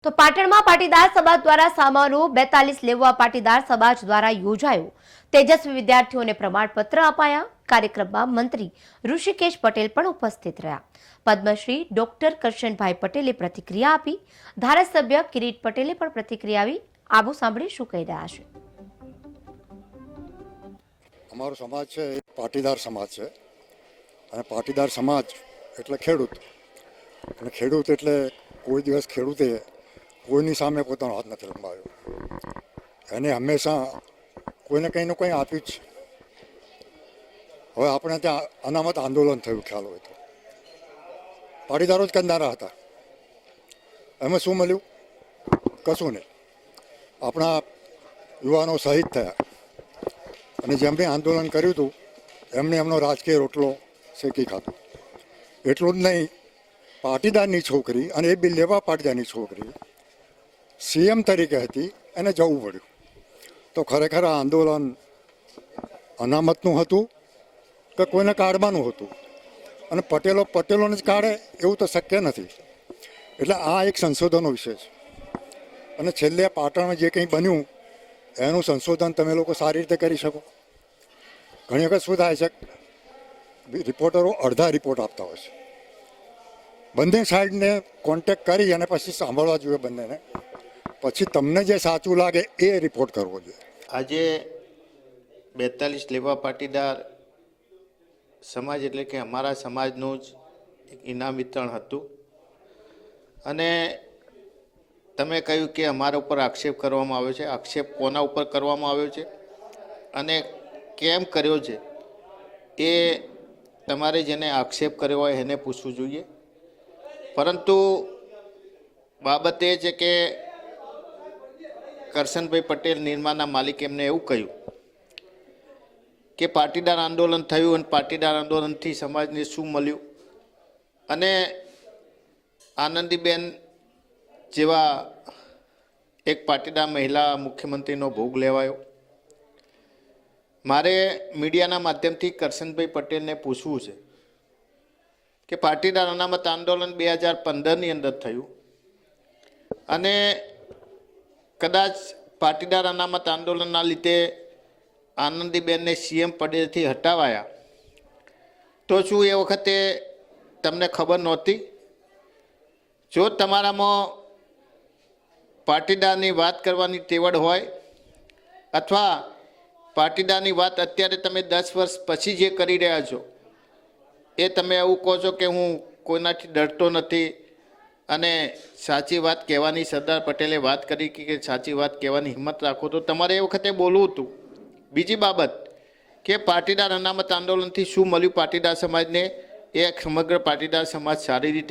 તો પાટણમાં પાટીદાર સમાજ દ્વારા સામાનું 42 લેવા પાટીદાર સમાજ દ્વારા યોજાયો તેજસ્વી વિદ્યાર્થીઓને પ્રમાણપત્ર અપાયા। કાર્યક્રમમાં મંત્રી ઋષિકેશ પટેલ પણ ઉપસ્થિત રહ્યા। પદ્મશ્રી ડોક્ટર કરશનભાઈ પટેલે પ્રતિક્રિયા આપી। ધારાસભ્ય કિરીટ પટેલે પણ પ્રતિક્રિયા આપી। આવો સાંભળી શું કહી રહ્યા છે। અમારો સમાજ છે એ પાટીદાર સમાજ છે અને પાટીદાર સમાજ એટલે ખેડૂત અને ખેડૂત એટલે કોઈ દિવસ ખેડૂતે કોઈની સામે પોતાનો હાથ નથી લંબાવ્યો। એને હંમેશા કોઈને કંઈનું કંઈ આપ્યું જ છે। હવે આપણે ત્યાં અનામત આંદોલન થયું, ખ્યાલ હોય તો પાટીદારો જ કરનારા હતા। એમાં શું મળ્યું? કશું નહીં। આપણા યુવાનો શહીદ થયા અને જેમણે આંદોલન કર્યું હતું એમણે એમનો રાજકીય રોટલો શેકી ખાધો। એટલું જ નહીં, પાટીદારની છોકરી અને એ બી લેવા પાટીદારની છોકરી સીએમ તરીકે હતી, એને જવું પડ્યું। તો ખરેખર આ આંદોલન અનામતનું હતું કે કોઈને કાઢવાનું હતું? અને પટેલોને જ કાઢે એવું તો શક્ય નથી। એટલે આ એક સંશોધનનો વિષય છે અને છેલ્લે પાટણમાં જે કંઈ બન્યું એનું સંશોધન તમે લોકો સારી રીતે કરી શકો। ઘણી વખત શું થાય છે, રિપોર્ટરો અડધા રિપોર્ટ આપતા હોય છે। બંને સાઈડને કોન્ટેક્ટ કરી અને પછી સાંભળવા જોઈએ બંનેને, પછી તમને જે સાચું લાગે એ રિપોર્ટ કરવો જોઈએ। આજે 42 લેવા પાટીદાર સમાજ એટલે કે અમારા સમાજનું જ એક ઇનામ વિતરણ હતું અને તમે કહ્યું કે અમારા ઉપર આક્ષેપ કરવામાં આવ્યો છે। આક્ષેપ કોના ઉપર કરવામાં આવ્યો છે અને કેમ કર્યો છે એ તમારે જેને આક્ષેપ કર્યો હોય એને પૂછવું જોઈએ। પરંતુ બાબત એ છે કે કરશનભાઈ પટેલ નિર્માના માલિક એમને એવું કહ્યું કે પાટીદાર આંદોલન થયું અને પાટીદાર આંદોલનથી સમાજને શું મળ્યું અને આનંદીબેન જેવા એક પાટીદાર મહિલા મુખ્યમંત્રીનો ભોગ લેવાયો। મારે મીડિયાના માધ્યમથી કરશનભાઈ પટેલને પૂછવું છે કે પાટીદાર અનામત આંદોલન 2015ની અંદર થયું અને કદાચ પાટીદાર અનામત આંદોલનના લીધે આનંદીબેનને સીએમ પદેથી હટાવાયા, તો શું એ વખતે તમને ખબર નહોતી? જો તમારામાં પાટીદારની વાત કરવાની તેવડ હોય અથવા પાટીદારની વાત અત્યારે તમે 10 વર્ષ પછી જે કરી રહ્યા છો એ તમે એવું કહો છો કે હું કોઈનાથી ડરતો નથી અને સાચી વાત કહેવાની સરદાર પટેલે વાત કરી કે સાચી વાત કહેવાની હિંમત રાખો, તો તમારે એ વખતે બોલવું હતું। બીજી બાબત કે પાટીદાર અનામત આંદોલનથી શું મળ્યું પાટીદાર સમાજને, એ સમગ્ર પાટીદાર સમાજ સારી રીતે